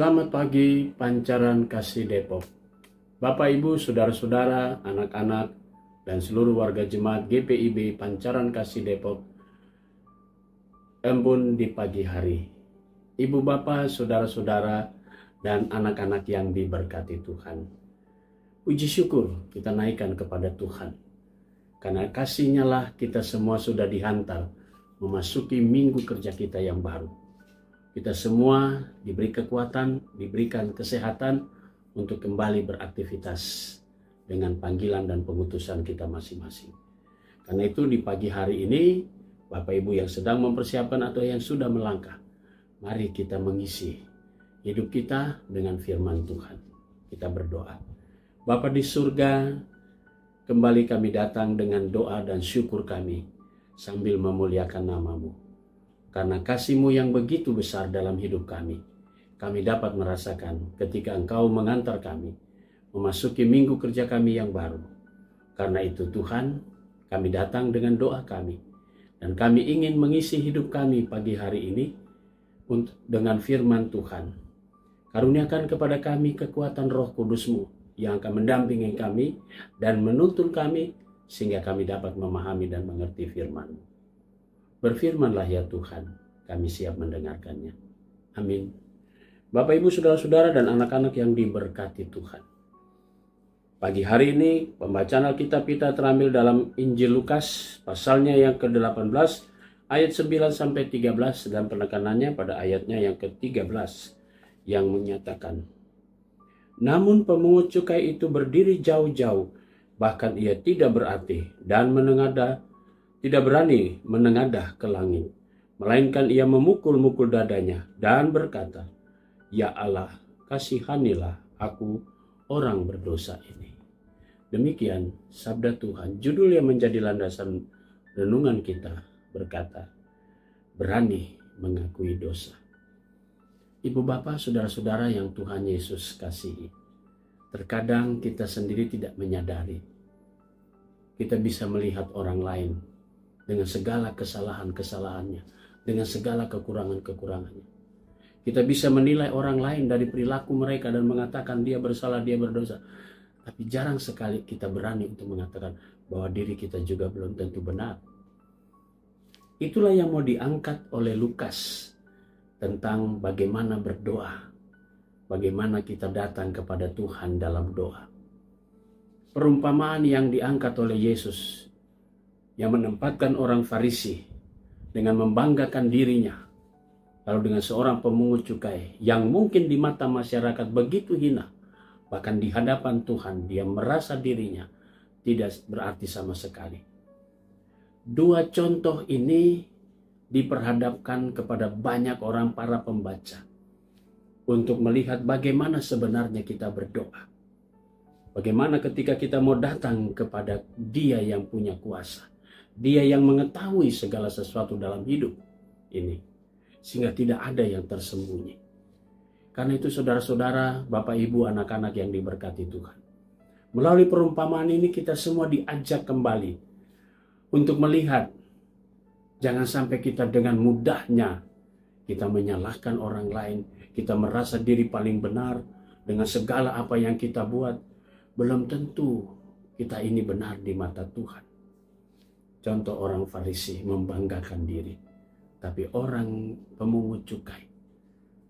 Selamat pagi Pancaran Kasih Depok. Bapak, Ibu, Saudara-saudara, anak-anak, dan seluruh warga jemaat GPIB Pancaran Kasih Depok. Embun di pagi hari. Ibu, Bapak, Saudara-saudara, dan anak-anak yang diberkati Tuhan. Puji syukur kita naikkan kepada Tuhan. Karena kasih-Nya lah kita semua sudah dihantar memasuki minggu kerja kita yang baru. Kita semua diberi kekuatan, diberikan kesehatan untuk kembali beraktivitas dengan panggilan dan pengutusan kita masing-masing. Karena itu di pagi hari ini, Bapak Ibu yang sedang mempersiapkan atau yang sudah melangkah, mari kita mengisi hidup kita dengan firman Tuhan. Kita berdoa. Bapa di surga, kembali kami datang dengan doa dan syukur kami sambil memuliakan nama-Mu. Karena kasih-Mu yang begitu besar dalam hidup kami dapat merasakan ketika Engkau mengantar kami memasuki minggu kerja kami yang baru. Karena itu Tuhan, kami datang dengan doa kami. Dan kami ingin mengisi hidup kami pagi hari ini dengan firman Tuhan. Karuniakan kepada kami kekuatan Roh Kudus-Mu yang akan mendampingi kami dan menuntun kami sehingga kami dapat memahami dan mengerti firman-Mu. Berfirmanlah ya Tuhan, kami siap mendengarkannya. Amin. Bapak, Ibu, Saudara-saudara, dan anak-anak yang diberkati Tuhan. Pagi hari ini pembacaan Alkitab kita terambil dalam Injil Lukas pasalnya yang ke-18 ayat 9-13 dan penekanannya pada ayatnya yang ke-13 yang menyatakan, namun pemungut cukai itu berdiri jauh-jauh, bahkan ia tidak berani menengadah ke langit, melainkan ia memukul-mukul dadanya dan berkata, ya Allah, kasihanilah aku orang berdosa ini. Demikian sabda Tuhan. Judul yang menjadi landasan renungan kita berkata, berani mengakui dosa. Ibu, Bapak, Saudara-saudara yang Tuhan Yesus kasihi, terkadang kita sendiri tidak menyadari. Kita bisa melihat orang lain dengan segala kesalahan-kesalahannya, dengan segala kekurangan-kekurangannya. Kita bisa menilai orang lain dari perilaku mereka dan mengatakan dia bersalah, dia berdosa. Tapi jarang sekali kita berani untuk mengatakan bahwa diri kita juga belum tentu benar. Itulah yang mau diangkat oleh Lukas tentang bagaimana berdoa, bagaimana kita datang kepada Tuhan dalam doa. Perumpamaan yang diangkat oleh Yesus yang menempatkan orang Farisi dengan membanggakan dirinya, lalu dengan seorang pemungut cukai yang mungkin di mata masyarakat begitu hina, bahkan di hadapan Tuhan dia merasa dirinya tidak berarti sama sekali. Dua contoh ini diperhadapkan kepada banyak orang para pembaca untuk melihat bagaimana sebenarnya kita berdoa. Bagaimana ketika kita mau datang kepada Dia yang punya kuasa, Dia yang mengetahui segala sesuatu dalam hidup ini, sehingga tidak ada yang tersembunyi. Karena itu saudara-saudara, Bapak, Ibu, anak-anak yang diberkati Tuhan, melalui perumpamaan ini kita semua diajak kembali untuk melihat, jangan sampai kita dengan mudahnya kita menyalahkan orang lain, kita merasa diri paling benar dengan segala apa yang kita buat. Belum tentu kita ini benar di mata Tuhan. Contoh orang Farisi membanggakan diri. Tapi orang pemungut cukai,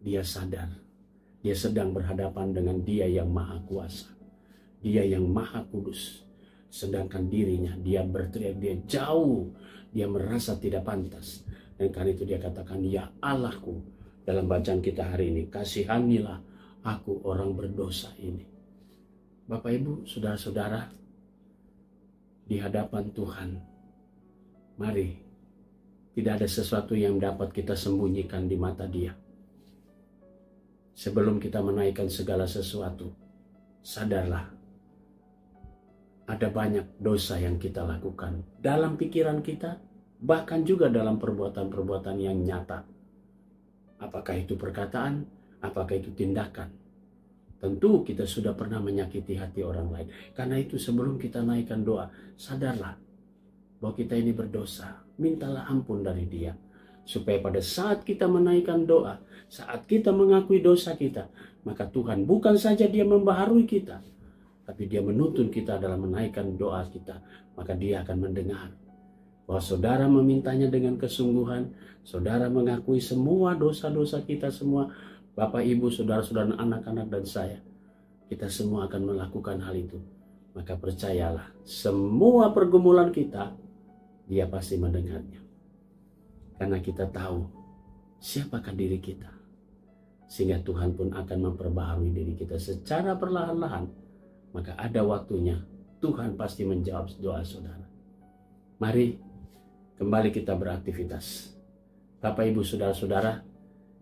dia sadar, dia sedang berhadapan dengan Dia yang Maha Kuasa, Dia yang Maha Kudus. Sedangkan dirinya, dia berteriak, dia jauh, dia merasa tidak pantas. Dan karena itu dia katakan, ya Allahku, dalam bacaan kita hari ini, kasihanilah aku orang berdosa ini. Bapak, Ibu, Saudara-saudara, di hadapan Tuhan, mari, tidak ada sesuatu yang dapat kita sembunyikan di mata Dia. Sebelum kita menaikkan segala sesuatu, sadarlah, ada banyak dosa yang kita lakukan dalam pikiran kita, bahkan juga dalam perbuatan-perbuatan yang nyata. Apakah itu perkataan, apakah itu tindakan. Tentu kita sudah pernah menyakiti hati orang lain. Karena itu sebelum kita naikkan doa, sadarlah bahwa kita ini berdosa. Mintalah ampun dari Dia. Supaya pada saat kita menaikkan doa, saat kita mengakui dosa kita, maka Tuhan bukan saja dia membaharui kita, tapi dia menuntun kita dalam menaikkan doa kita. Maka dia akan mendengar bahwa saudara memintanya dengan kesungguhan, saudara mengakui semua dosa-dosa kita semua, Bapak, Ibu, saudara-saudara, anak-anak, dan saya. Kita semua akan melakukan hal itu. Maka percayalah, semua pergumulan kita, dia pasti mendengarnya. Karena kita tahu siapakah diri kita. Sehingga Tuhan pun akan memperbaharui diri kita secara perlahan-lahan. Maka ada waktunya Tuhan pasti menjawab doa saudara. Mari kembali kita beraktivitas. Bapak, Ibu, saudara-saudara,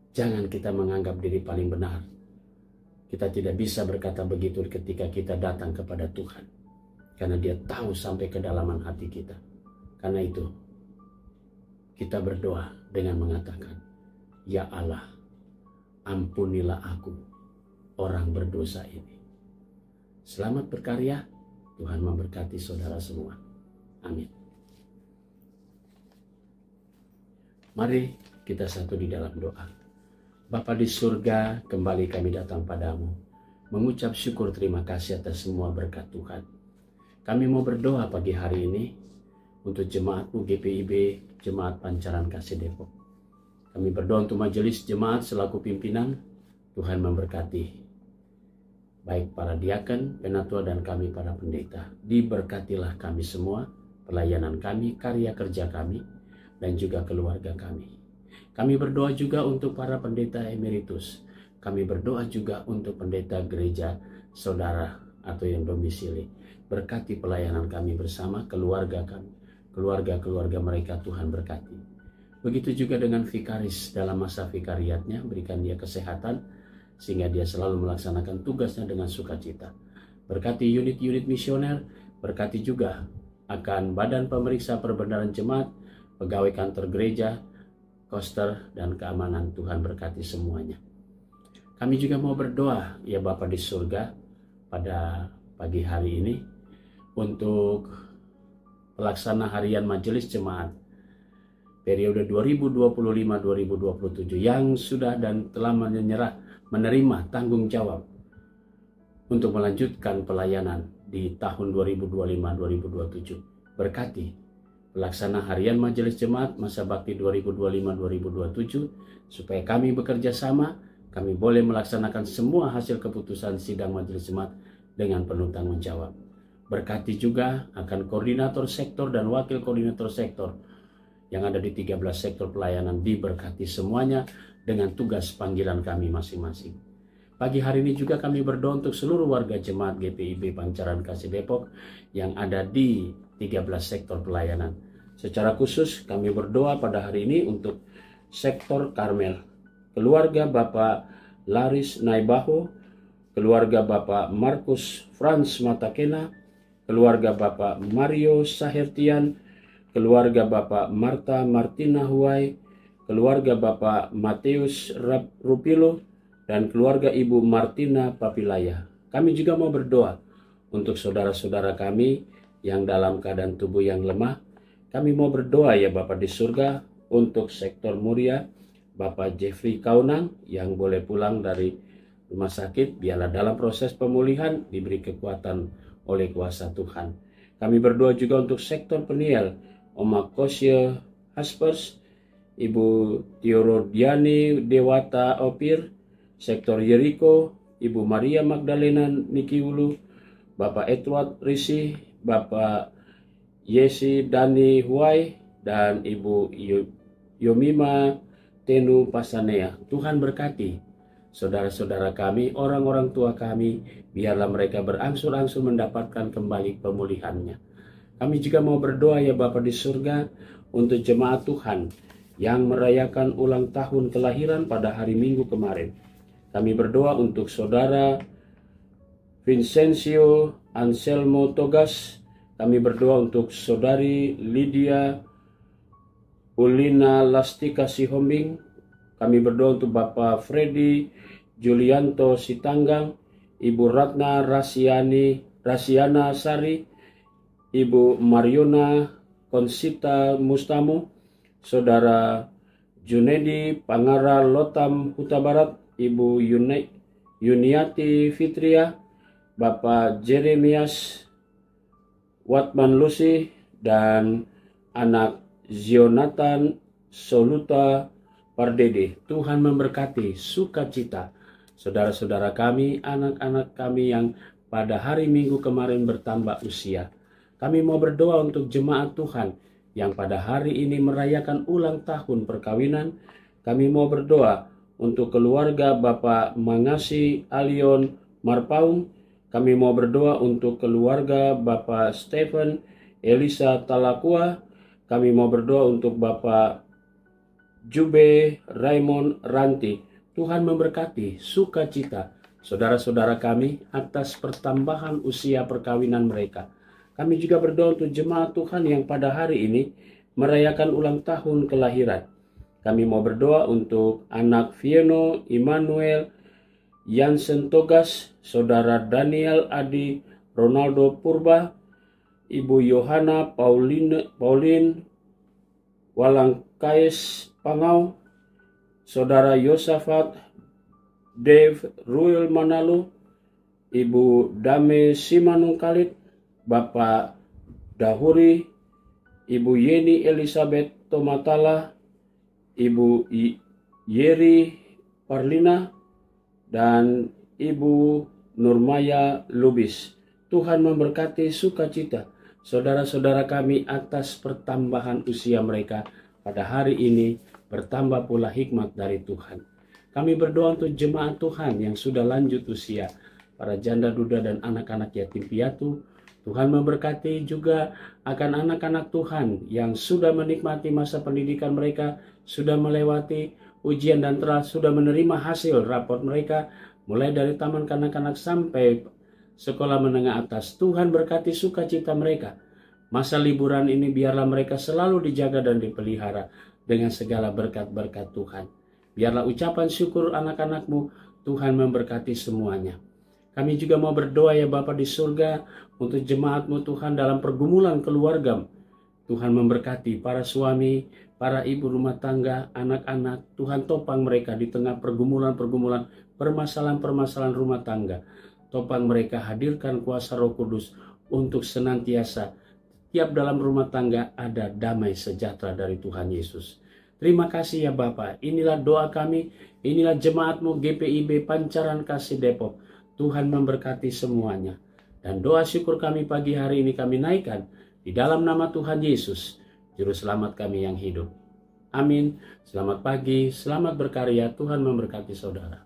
jangan kita menganggap diri paling benar. Kita tidak bisa berkata begitu ketika kita datang kepada Tuhan. Karena dia tahu sampai kedalaman hati kita. Karena itu, kita berdoa dengan mengatakan, "Ya Allah, ampunilah aku, orang berdosa ini." Selamat berkarya, Tuhan memberkati saudara semua. Amin. Mari kita satu di dalam doa. Bapa di surga, kembali kami datang padamu, mengucap syukur terima kasih atas semua berkat Tuhan. Kami mau berdoa pagi hari ini untuk jemaat UGPIB, Jemaat Pancaran Kasih Depok. Kami berdoa untuk majelis jemaat selaku pimpinan, Tuhan memberkati. Baik para diaken, penatua, dan kami para pendeta. Diberkatilah kami semua, pelayanan kami, karya kerja kami, dan juga keluarga kami. Kami berdoa juga untuk para pendeta emeritus. Kami berdoa juga untuk pendeta gereja saudara atau yang domisili. Berkati pelayanan kami bersama, keluarga kami, keluarga-keluarga mereka Tuhan berkati. Begitu juga dengan vikaris dalam masa vikariatnya, berikan dia kesehatan sehingga dia selalu melaksanakan tugasnya dengan sukacita. Berkati unit-unit misioner, berkati juga akan badan pemeriksa perbenaran jemaat, pegawai kantor gereja, koster, dan keamanan. Tuhan berkati semuanya. Kami juga mau berdoa, ya Bapa di surga, pada pagi hari ini untuk pelaksana harian majelis jemaat periode 2025-2027 yang sudah dan telah menerima tanggung jawab untuk melanjutkan pelayanan di tahun 2025-2027. Berkati pelaksana harian majelis jemaat masa bakti 2025-2027 supaya kami bekerja sama, kami boleh melaksanakan semua hasil keputusan sidang majelis jemaat dengan penuh tanggung jawab. Berkati juga akan koordinator sektor dan wakil koordinator sektor yang ada di 13 sektor pelayanan, diberkati semuanya dengan tugas panggilan kami masing-masing. Pagi hari ini juga kami berdoa untuk seluruh warga jemaat GPIB Pancaran Kasih Depok yang ada di 13 sektor pelayanan. Secara khusus kami berdoa pada hari ini untuk sektor Karmel, keluarga Bapak Laris Naibaho, keluarga Bapak Markus Franz Matakena, keluarga Bapak Mario Sahertian, keluarga Bapak Marta Martina Huai, keluarga Bapak Mateus Rupilo, dan keluarga Ibu Martina Papilaya. Kami juga mau berdoa untuk saudara-saudara kami yang dalam keadaan tubuh yang lemah. Kami mau berdoa ya Bapak di surga untuk sektor Muria, Bapak Jeffrey Kaunang yang boleh pulang dari rumah sakit, biarlah dalam proses pemulihan diberi kekuatan oleh kuasa Tuhan. Kami berdoa juga untuk sektor Peniel, Oma Kosya Haspers, Ibu Tiorodiani Dewata Opir, sektor Yeriko, Ibu Maria Magdalena Nikiulu, Bapak Edward Risi, Bapak Yesi Dani Huai, dan Ibu Yomima Tenu Pasanea. Tuhan berkati saudara-saudara kami, orang-orang tua kami, biarlah mereka berangsur-angsur mendapatkan kembali pemulihannya. Kami juga mau berdoa ya Bapa di surga untuk jemaat Tuhan yang merayakan ulang tahun kelahiran pada hari Minggu kemarin. Kami berdoa untuk saudara Vincencio Anselmo Togas. Kami berdoa untuk saudari Lydia Ulina Lastika Sihombing. Kami berdoa untuk Bapak Freddy Julianto Sitanggang, Ibu Ratna Rasiana Sari, Ibu Mariona Konsita Mustamu, Saudara Junedi Pangara Lotam Huta Barat, Ibu Yuniati Fitria, Bapak Jeremias Watman Lucy, dan anak Zionatan Soluta Pardede. Tuhan memberkati sukacita saudara-saudara kami, anak-anak kami yang pada hari Minggu kemarin bertambah usia. Kami mau berdoa untuk jemaat Tuhan yang pada hari ini merayakan ulang tahun perkawinan. Kami mau berdoa untuk keluarga Bapak Mangasi Alion Marpaung. Kami mau berdoa untuk keluarga Bapak Stephen Elisa Talakua. Kami mau berdoa untuk Bapak Jube Raymond Ranti. Tuhan memberkati sukacita saudara-saudara kami atas pertambahan usia perkawinan mereka. Kami juga berdoa untuk jemaat Tuhan yang pada hari ini merayakan ulang tahun kelahiran. Kami mau berdoa untuk anak Fieno Immanuel Yansen Togas, saudara Daniel Adi Ronaldo Purba, Ibu Yohana Pauline Walangkais Pangau, saudara Yosafat Dave Ruel Manalo, Ibu Dame Simanung Khalid, Bapak Dahuri, Ibu Yeni Elizabeth Tomatala, Ibu Yeri Parlina, dan Ibu Nurmaya Lubis. Tuhan memberkati sukacita saudara-saudara kami atas pertambahan usia mereka pada hari ini, bertambah pula hikmat dari Tuhan. Kami berdoa untuk jemaat Tuhan yang sudah lanjut usia, para janda duda dan anak-anak yatim piatu. Tuhan memberkati juga akan anak-anak Tuhan yang sudah menikmati masa pendidikan mereka, sudah melewati ujian dan telah sudah menerima hasil raport mereka, mulai dari taman kanak-kanak sampai sekolah menengah atas. Tuhan berkati sukacita mereka. Masa liburan ini biarlah mereka selalu dijaga dan dipelihara dengan segala berkat-berkat Tuhan. Biarlah ucapan syukur anak-anakmu, Tuhan memberkati semuanya. Kami juga mau berdoa ya Bapa di surga untuk jemaatmu Tuhan dalam pergumulan keluarga. Tuhan memberkati para suami, para ibu rumah tangga, anak-anak. Tuhan topang mereka di tengah pergumulan-pergumulan, permasalahan-permasalahan rumah tangga. Topang mereka, hadirkan kuasa Roh Kudus untuk senantiasa tiap dalam rumah tangga ada damai sejahtera dari Tuhan Yesus. Terima kasih ya Bapa. Inilah doa kami, inilah jemaatmu GPIB Pancaran Kasih Depok. Tuhan memberkati semuanya. Dan doa syukur kami pagi hari ini kami naikkan di dalam nama Tuhan Yesus, Juru Selamat kami yang hidup. Amin. Selamat pagi, selamat berkarya. Tuhan memberkati saudara.